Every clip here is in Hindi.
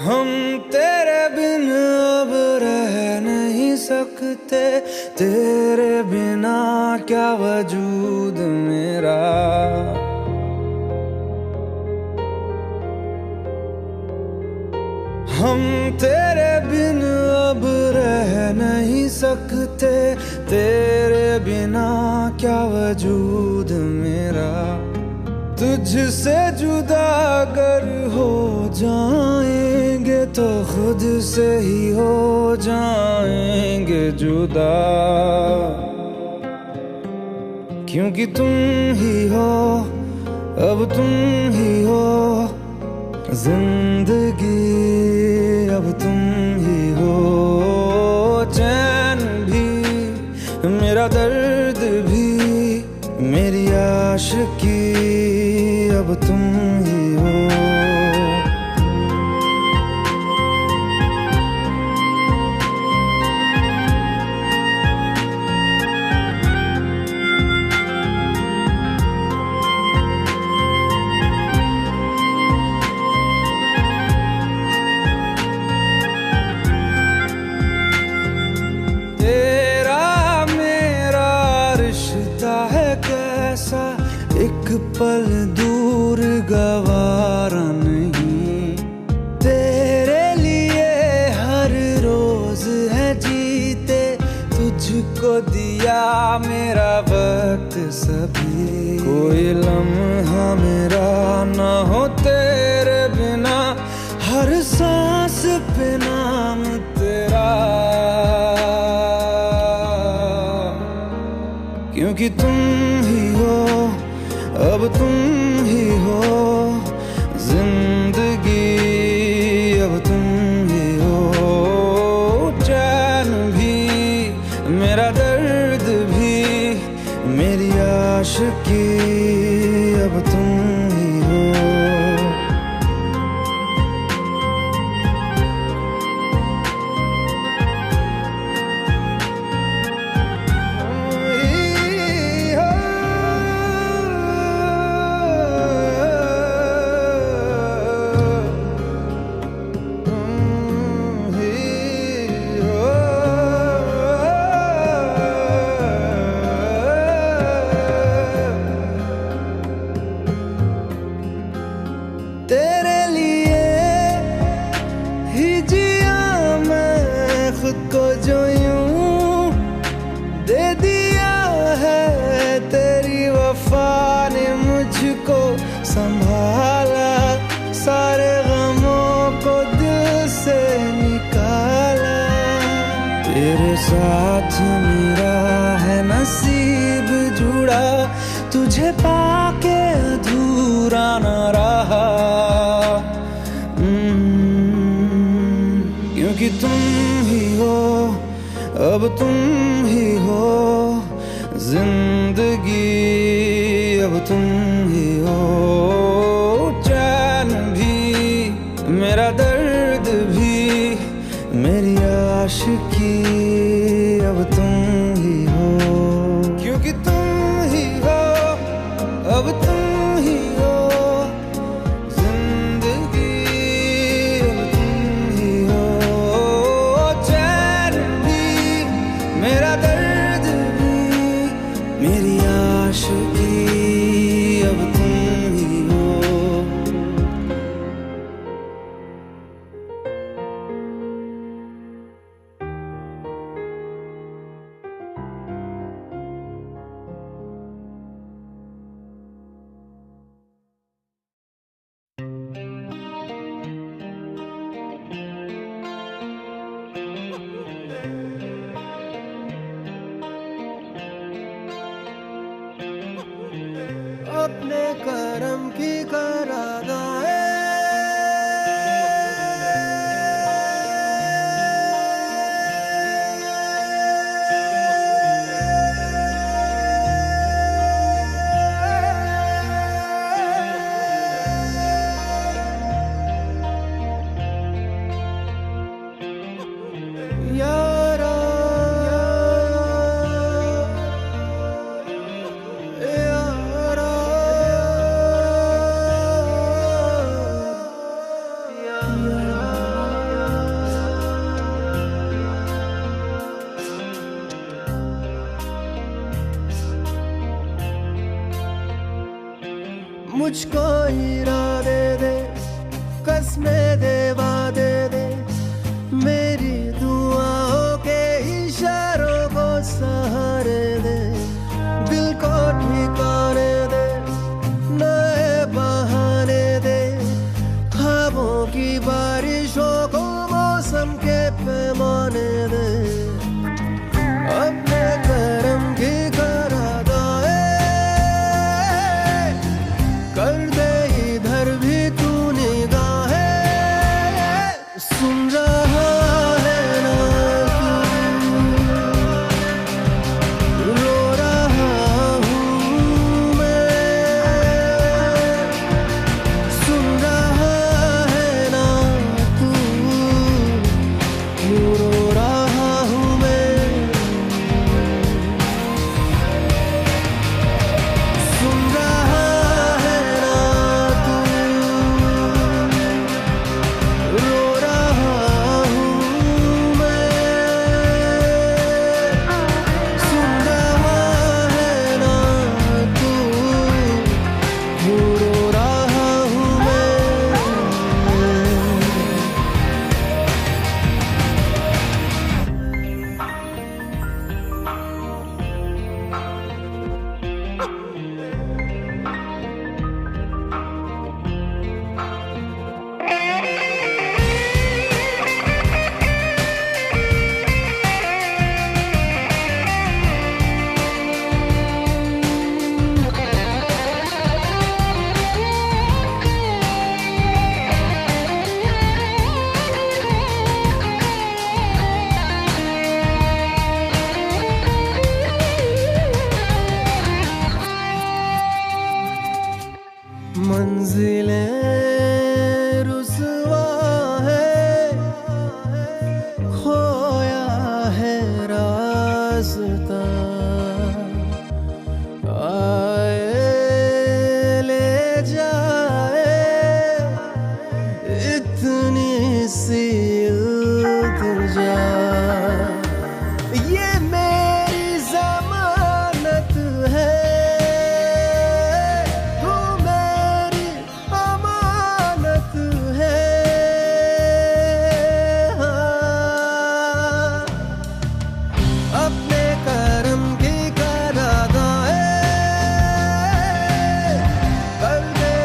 हम तेरे बिन अब रह नहीं सकते, तेरे बिना क्या वजूद मेरा। हम तेरे बिन अब रह नहीं सकते, तेरे बिना क्या वजूद मेरा। तुझसे जुदा अगर हो जाएंगे तो खुद से ही हो जाएंगे जुदा, क्योंकि तुम ही हो, अब तुम ही हो जिंदगी, अब तुम ही हो। चैन भी मेरा दर्द भी मेरी आशिकी, अब तुम ही हो। तेरा मेरा रिश्ता है कैसा, एक पल दूर गवारा नहीं। तेरे लिए हर रोज है जीते, तुझको दिया मेरा वक्त सभी। कोई लम्हा मेरा ना हो तेरे बिना, हर सांस पे नाम तेरा, क्योंकि तुम ही हो, अब तुम ही हो जिंदगी, अब तुम ही हो। चैन भी मेरा दर्द भी मेरी आशिकी, अब तुम ही हो। तेरे लिए ही जिया मैं खुद को, जो यूं दे दिया है तेरी वफा ने मुझको संभाला। सारे गमों को दिल से निकाला, तेरे साथ मेरा है नसीब जुड़ा, तुझे पाके अधूरा न रहा। क्योंकि तुम ही हो, अब तुम ही हो जिंदगी, अब तुम ही हो। चैन भी मेरा दर्द भी मेरी आशिकी, अब तुम ही हो। क्योंकि तुम ही हो, अब तुम ही हो जिंदगी, अब तुम ही हो। चैन भी मेरा दर्द भी मेरी आशिकी, अब तुम ही हो। अपने करम की करादाए, यारा यारा मुझको इरादे दे, कसमें दे, वादे दे, मेरी दुआओं के इशारों को सहारे दे, दिल को ठिकाने दे, नए बहाने दे, ख्वाबों की बारिशों को मौसम के पैमाने दे, अपने करम की करादाए कर दे, इधर भी तू निगाहे, सुन रहा है ना तू, रो रहा हूँ मैं, सुन रहा है ना तू, क्यों रो रहा हूँ मैं, सुन रहा है ना तू, रो रहा हूँ मैं, सुन रहा है ना तू, क्यों रो रहा हूँ मैं। मंजिलें रुसवा है, खोया है रास्ता, आए ले जाए इतनी सी इल्तिजा, ये मेरी जमानत है, तू मेरी अमानत है, हाँ। अपने करम की करादाए कर दे,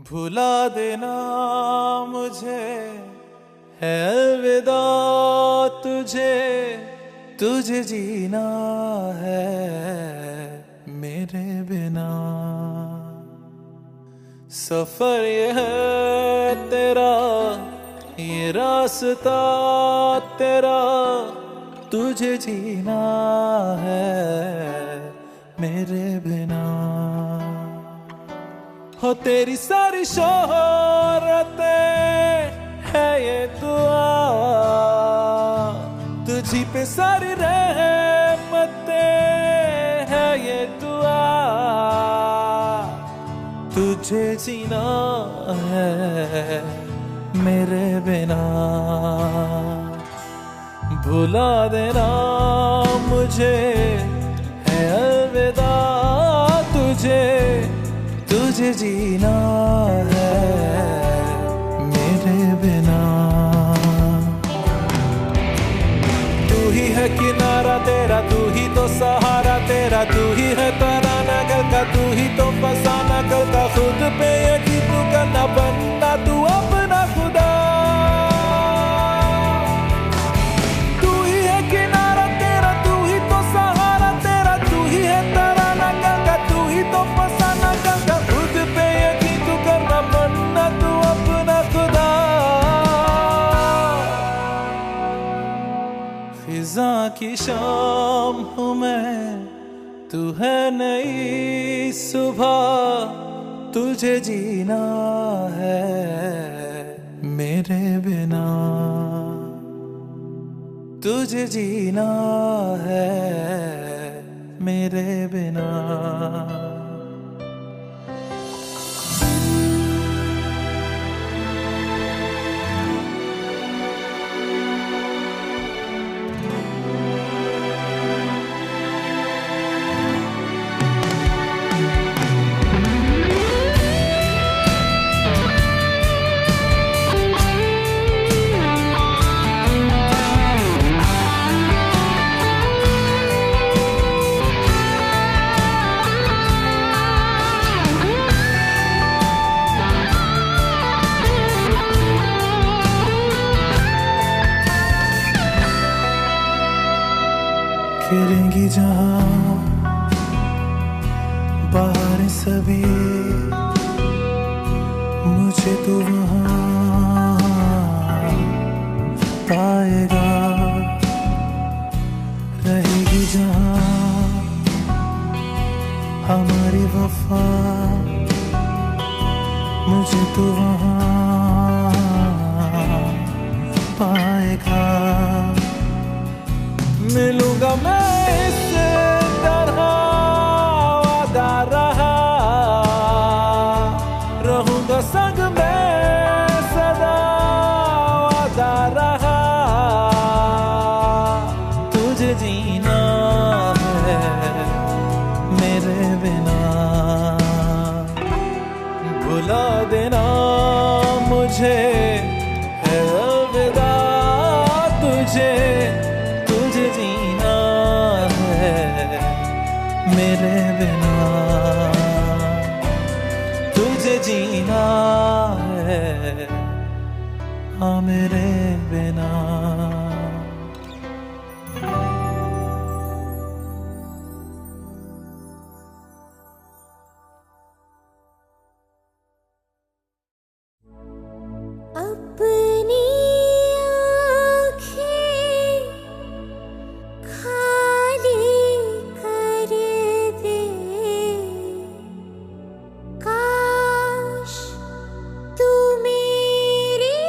भुला देना मुझे है अलविदा तुझे, तुझे जीना है मेरे बिना। सफर ये है तेरा, ये रास्ता तेरा, तुझे जीना है मेरे बिना। हो तेरी सारी शोहरतें है ये दुआ, तुझी पे सारी रहमतें है ये दुआ, तुझे जीना है मेरे बिना। भुला देना मुझे है अलविदा तुझे, तुझे जीना है मेरे बिना। तू ही है किनारा तेरा, तू ही तो सहारा तेरा, तू ही है तराना गल का, तू ही तो फसाना गल का। खुद पे यकीन तू करना, बनना तू अपना खुदा। तू ही है किनारा तेरा, तू ही तो सहारा तेरा, तू ही है तराना गल का, तू ही तो फसाना गल का। खुद पे यकीन तू करना, बनना तू अपना खुदा। फिजा की शाम हूँ मैं, तू है नई सुबह, तुझे जीना है मेरे बिना, तुझे जीना है मेरे बिना। खिलेंगी जहाँ बाहर सभी, मुझे तो वहाँ पाएगा। रहेगी जहाँ हमारी वफा, मुझे तो वहाँ पाएगा। मिलूंगा मैं इस तरह वादा रहा, रहूंगा संग में सदा वादा रहा। तुझे जीना है मेरे बिना। भुला देना मुझे है अलविदा तुझे, तुझे जीना है मेरे बिना, तुझे जीना है हाँ मेरे बिना। अपनी आँखें खाली कर दे, काश तू मेरी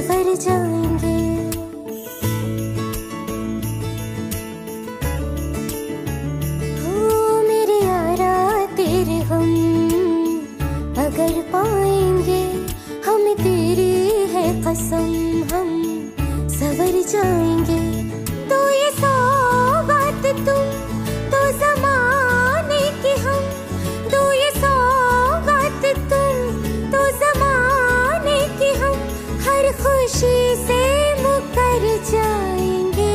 सवर जाएंगे। हो मेरे यारा तेरे हम अगर पाएंगे, हमें तेरी है कसम हम सवर जाएंगे। तो ये सौगात तुम तो ज़माने की हम, तो ये सौगात तुम तो ज़माने की हम, हर खुशी से मुकर जाएंगे,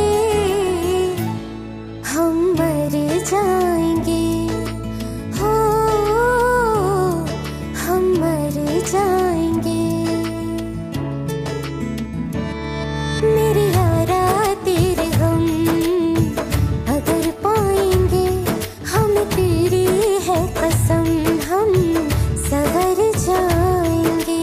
हम मर जाएंगे। हो हम मर जाएंगे। मेरे यारा तेरे हम अगर पाएंगे, हम तेरी है कसम हम सवर जाएंगे।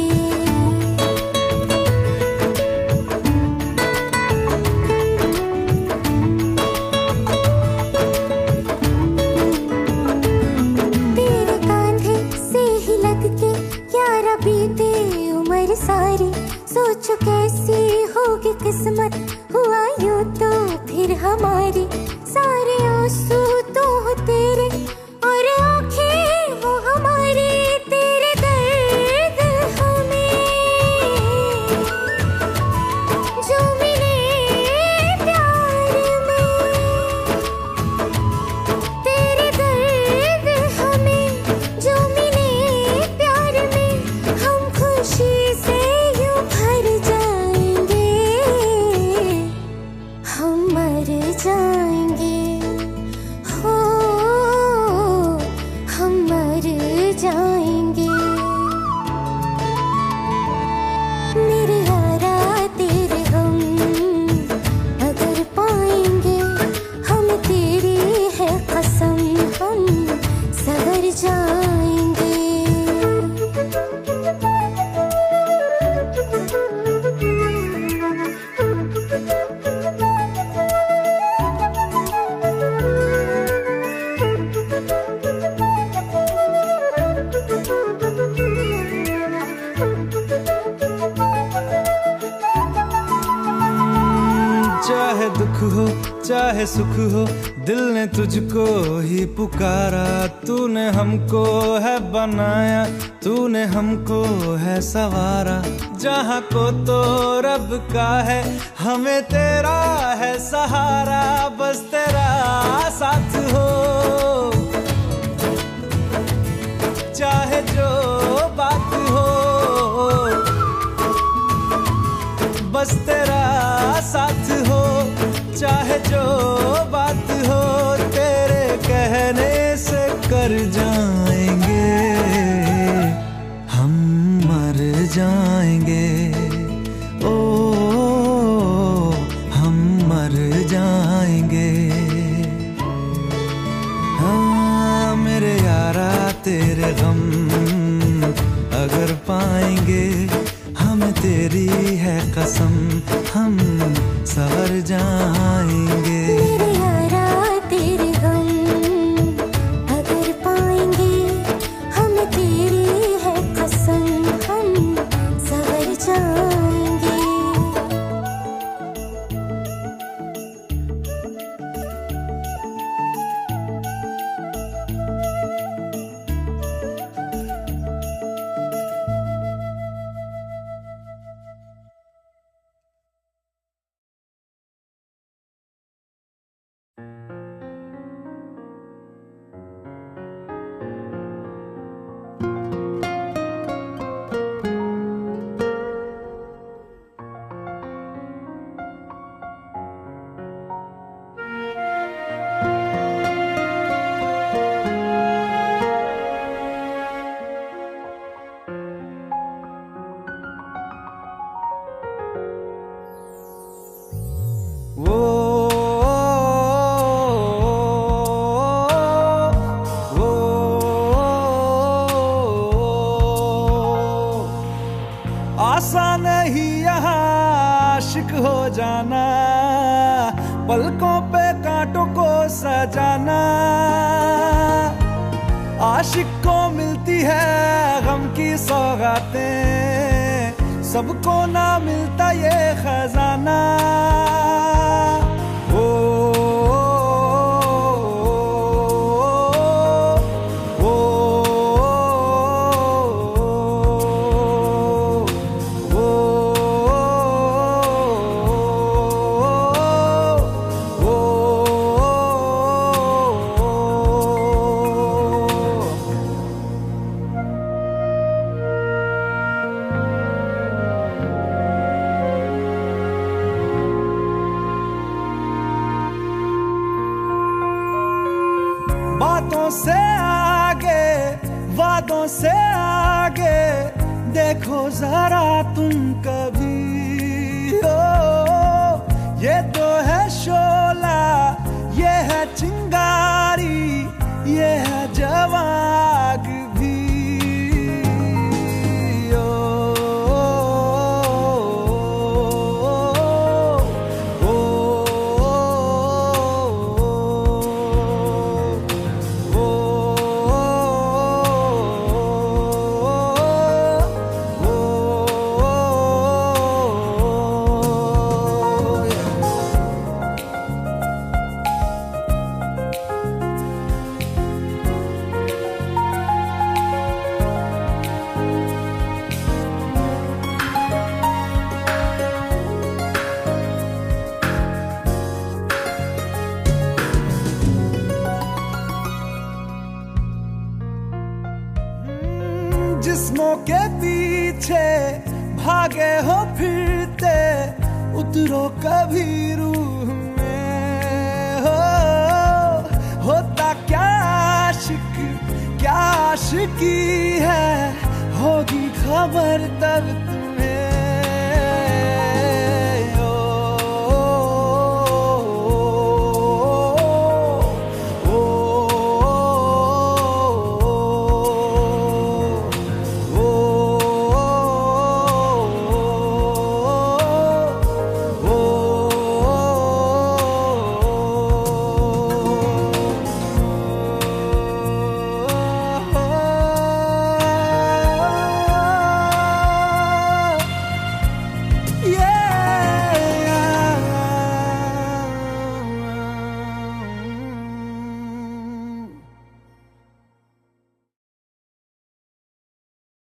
तेरे कांधे से ही लग के यारा बीते उम्र सारी, सोचो कैसी होगी किस्मत, हुआ यूं तो फिर हमारी। सारे आंसू तो हो तेरे और आंखें हो हमारी, तेरे दर्द हमें जो मिले प्यार में, तेरे दर्द हमें जो मिले प्यार में, हम खुशी से यूं भर जाएंगे, हम मर जाएंगे। हो हम मर जाएंगे। मेरे यारा तेरे हम अगर पाएंगे, हम तेरी है कसम हम सवर जाएंगे। चाहे दुख हो चाहे सुख हो, दिल ने तुझको ही पुकारा। तूने हमको है बनाया, तूने हमको है सवारा। जहाँ को तो रब का है, हमें तेरा है सहारा। बस तेरा साथ हो, चाहे जो बात हो, बस तेरा साथ हो, चाहे जो बात हो। तेरे कहने से कर जाएंगे, हम मर जाएंगे। ओ हम मर जाएंगे। हाँ मेरे यारा तेरे गम अगर पाएंगे, हमें तेरी है कसम हम सवर जाएंगे। मेरे यारा तेरे हम अगर पाएंगे, हमें तेरी है कसम हम सवर जाएंगे। आसान नहीं यहाँ आशिक हो जाना, पलकों पे कांटों को सजाना। आशिक को मिलती है गम की सौगातें, सबको ना मिलता ये खजाना। ओ, ओ, ओ, बातों से आगे, वादों से आगे, देखो जरा तुम कभी। ओ, ये तो है शोला, ये है चिंगारी, ये है जवाग भी। जिस्मों के पीछे भागे हो फिरते, उतरो कभी रूह में। होता क्या आशिक, क्या आशिकी है, होगी खबर तब